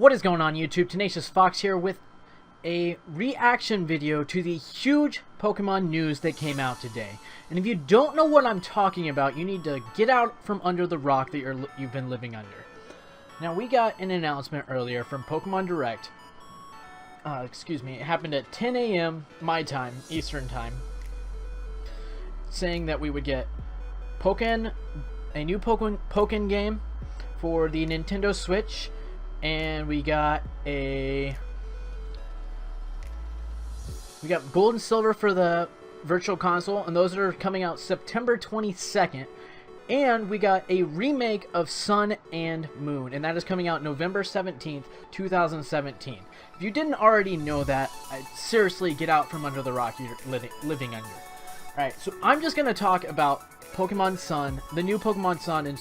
What is going on, YouTube? Tenacious Fox here with a reaction video to the huge Pokemon news that came out today. And if you don't know what I'm talking about, you need to get out from under the rock that you've been living under. Now, we got an announcement earlier from PokemonDirect. Excuse me, it happened at 10 a.m. my time, Eastern time, saying that we would get a new Pokemon game for the Nintendo Switch. And we got gold and silver for the virtual console, and those are coming out September 22nd. And we got a remake of Sun and Moon, and that is coming out November 17th, 2017. If you didn't already know that, seriously, get out from under the rock you're living under. Alright, so I'm just going to talk about Pokemon Sun, the new Pokemon Sun, and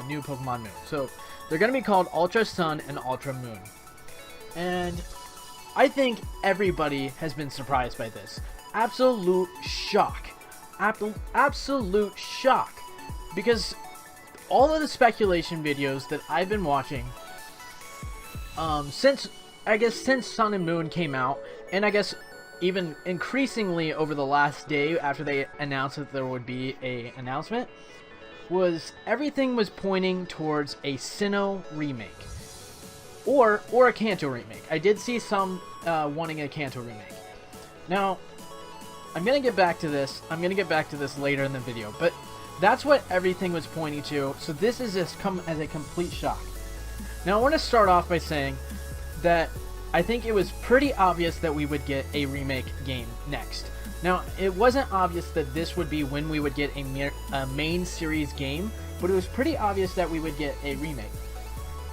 new Pokemon Moon. So they're going to be called Ultra Sun and Ultra Moon. And I think everybody has been surprised by this. Absolute shock. Absolute shock. Because all of the speculation videos that I've been watching since Sun and Moon came out, and I guess even increasingly over the last day after they announced that there would be an announcement, was everything was pointing towards a Sinnoh remake or a Kanto remake. I did see some wanting a Kanto remake. Now, I'm gonna get back to this. I'm gonna get back to this later in the video, but that's what everything was pointing to. So this is just come as a complete shock. Now, I want to start off by saying that I think it was pretty obvious that we would get a remake game next. Now, it wasn't obvious that this would be when we would get a main series game, but it was pretty obvious that we would get a remake.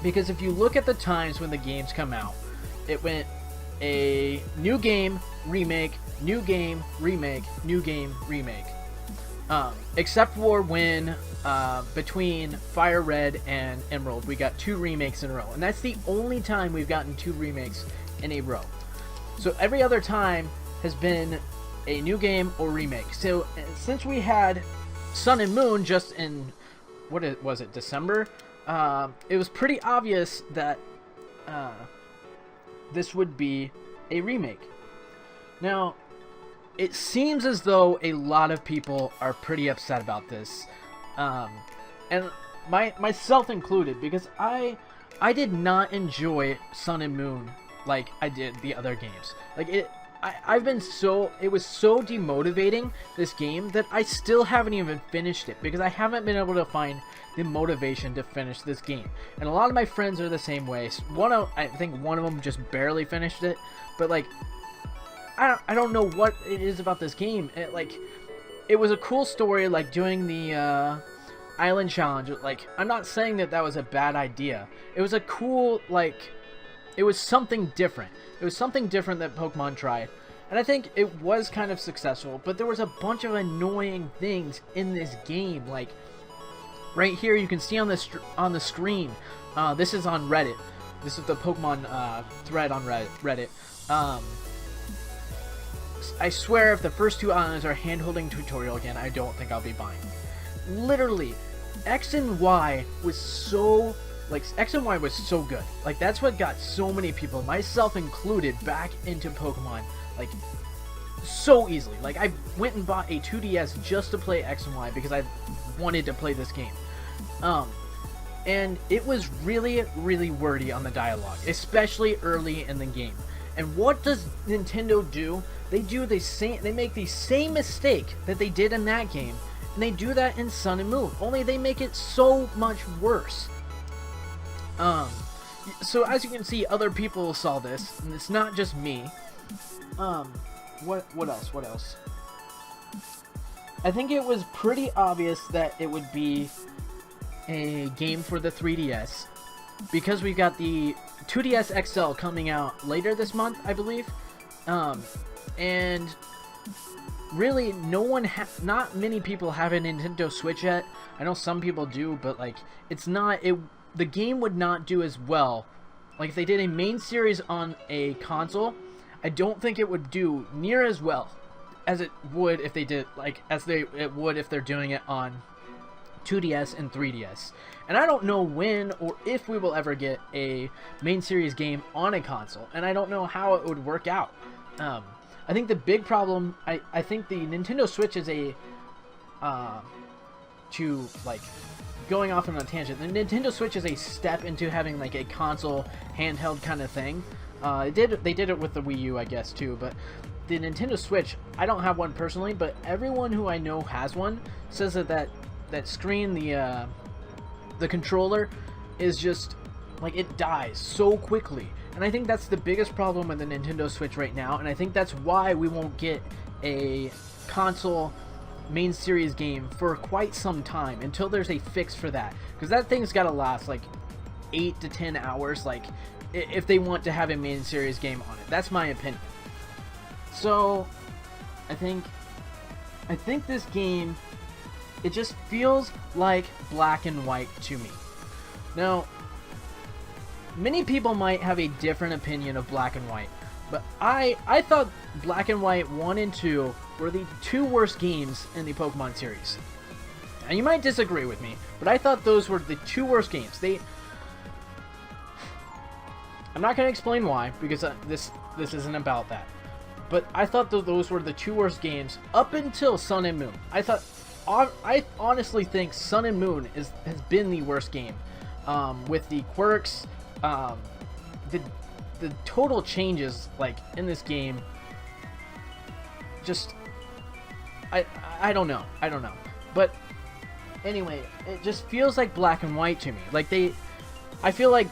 Because if you look at the times when the games come out, it went a new game, remake, new game, remake, new game, remake. Except for when between Fire Red and Emerald, we got 2 remakes in a row. And that's the only time we've gotten 2 remakes in a row. So every other time has been a new game or remake. So since we had Sun and Moon just in, was it, December? It was pretty obvious that this would be a remake. Now, it seems as though a lot of people are pretty upset about this, and myself included, because I did not enjoy Sun and Moon like I did the other games. Like it was so demotivating, this game, that I still haven't even finished it because I haven't been able to find the motivation to finish this game. And a lot of my friends are the same way. I think one of them just barely finished it, but like, I don't know what it is about this game. It was a cool story, like doing the island challenge. Like, I'm not saying that was a bad idea. It was a cool, like, it was something different. It was something different that Pokemon tried, and I think it was kind of successful. But there was a bunch of annoying things in this game. Like right here, you can see on the screen. This is on Reddit. This is the Pokemon thread on Reddit. I swear, if the first 2 islands are hand-holding tutorial again, I don't think I'll be buying. Literally, X and Y was so good. Like, that's what got so many people, myself included, back into Pokemon, like, so easily. Like, I went and bought a 2DS just to play X and Y because I wanted to play this game. And it was really, really wordy on the dialogue, especially early in the game. And what does Nintendo do? They make the same mistake that they did in that game, and they do that in Sun and Moon, only they make it so much worse. So as you can see, other people saw this, and it's not just me. What else? I think it was pretty obvious that it would be a game for the 3DS, because we've got the 2DS XL coming out later this month, I believe. And really, not many people have a Nintendo Switch yet. I know some people do, but like, the game would not do as well. Like, if they did a main series on a console, I don't think it would do near as well as it would if they did, like, it would if they're doing it on 2DS, and 3DS. And I don't know when or if we will ever get a main series game on a console, and I don't know how it would work out. I think the big problem, I think the Nintendo Switch is going off on a tangent, the Nintendo Switch is a step into having like a console handheld kind of thing. They did it with the Wii U, I guess, too, but the Nintendo Switch, I don't have one personally, but everyone who I know has one says that screen, the controller, is just like, it dies so quickly. And I think that's the biggest problem with the Nintendo Switch right now, and I think that's why we won't get a console main series game for quite some time, until there's a fix for that, because that thing's got to last like 8 to 10 hours, like, if they want to have a main series game on it. That's my opinion. So I think this game, it just feels like Black and White to me. Now, many people might have a different opinion of Black and White, but I thought Black and White 1 and 2 were the two worst games in the Pokemon series. And you might disagree with me, but I thought those were the two worst games. I'm not going to explain why, because this isn't about that. But I thought those were the two worst games up until Sun and Moon. I honestly think Sun and Moon has been the worst game, with the quirks, the total changes like in this game. Just I don't know. But anyway, it just feels like Black and White to me. Like I feel like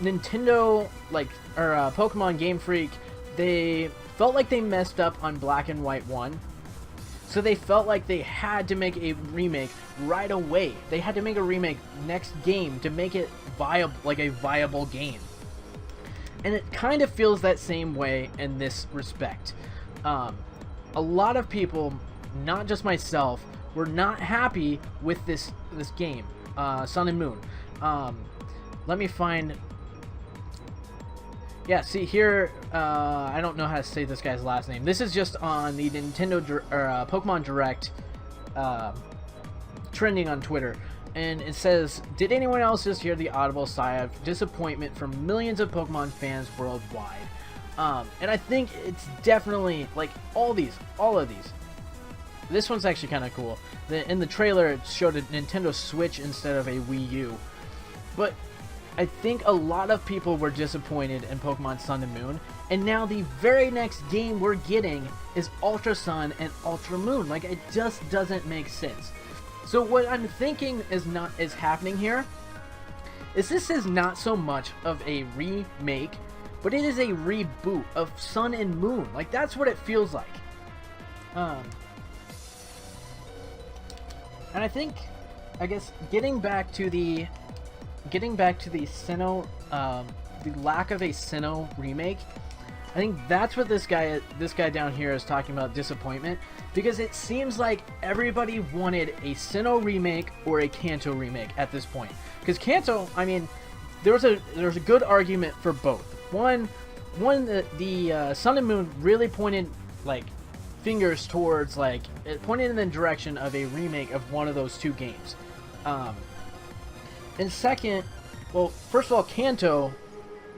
Nintendo, or Pokemon Game Freak, they felt like they messed up on Black and White 1. So they felt like they had to make a remake right away. They had to make a remake next game to make it a viable game. And it kind of feels that same way in this respect. A lot of people, not just myself, were not happy with this game, Sun and Moon. Let me find... Yeah, see here, I don't know how to say this guy's last name. This is just on the PokemonDirect trending on Twitter. And it says, did anyone else just hear the audible sigh of disappointment from millions of Pokemon fans worldwide? And I think it's definitely, like, all of these. This one's actually kind of cool. In the trailer, it showed a Nintendo Switch instead of a Wii U. But I think a lot of people were disappointed in Pokemon Sun and Moon, and now the very next game we're getting is Ultra Sun and Ultra Moon. Like, it just doesn't make sense. So what I'm thinking is happening here is this is not so much of a remake, but it is a reboot of Sun and Moon. Like, that's what it feels like. And I think, I guess, getting back to the Sinnoh, the lack of a Sinnoh remake, I think that's what this guy down here is talking about, disappointment, because it seems like everybody wanted a Sinnoh remake or a Kanto remake at this point. Because Kanto, I mean, there's a good argument for both. One, the Sun and Moon really pointed fingers towards, it pointed in the direction of a remake of one of those two games. And second, well, first of all, Kanto,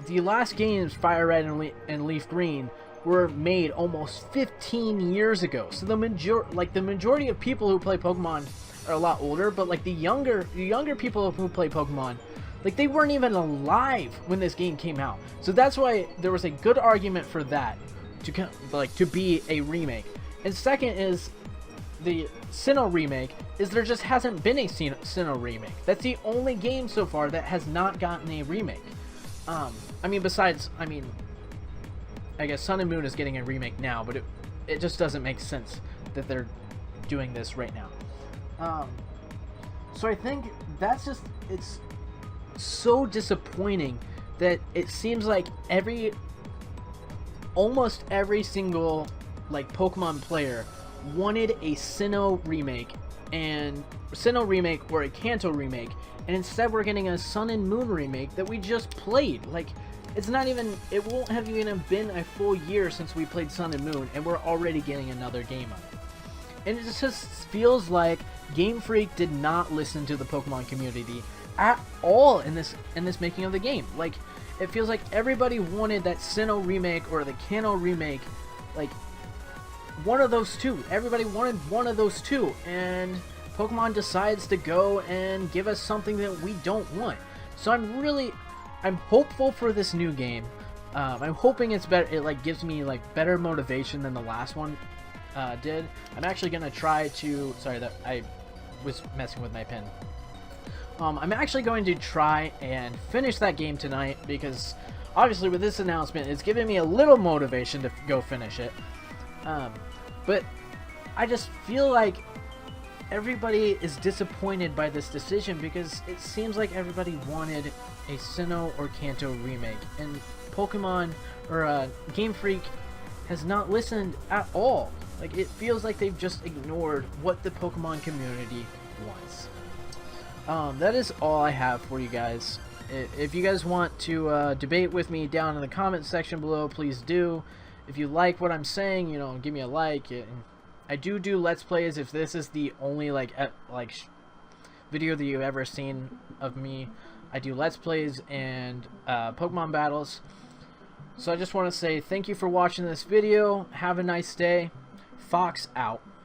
the last games, Fire Red and Leaf Green, were made almost 15 years ago. So the majority of people who play Pokemon are a lot older, but the younger people who play Pokemon, they weren't even alive when this game came out. So that's why there was a good argument for that to be a remake. And second is the Sinnoh remake, is there just hasn't been a Sinnoh remake. That's the only game so far that has not gotten a remake. I mean, I guess Sun and Moon is getting a remake now, but it just doesn't make sense that they're doing this right now. So I think that's just, it's so disappointing that it seems like almost every single Pokemon player wanted a Sinnoh remake or a Kanto remake, and instead we're getting a Sun and Moon remake that we just played. It's not even, it won't have even been a full year since we played Sun and Moon, and we're already getting another game of it. And it just feels like Game Freak did not listen to the Pokemon community at all in this making of the game. Like, it feels like everybody wanted that Sinnoh remake or the Kanto remake, like one of those two. Everybody wanted one of those two, and Pokemon decides to go and give us something that we don't want. So I'm hopeful for this new game. I'm hoping it's better. It like gives me like better motivation than the last one did. I'm actually gonna try to. Sorry that I was messing with my pen. I'm actually going to try and finish that game tonight because obviously with this announcement, it's giving me a little motivation to go finish it. But I just feel like everybody is disappointed by this decision because it seems like everybody wanted a Sinnoh or Kanto remake, and Pokemon or Game Freak has not listened at all. Like, it feels like they've just ignored what the Pokemon community wants. That is all I have for you guys. If you guys want to debate with me down in the comment section below, please do. If you like what I'm saying, you know, give me a like. I do Let's Plays. If this is the only video that you've ever seen of me, I do Let's Plays and Pokemon battles. So I just want to say thank you for watching this video. Have a nice day. Fox out.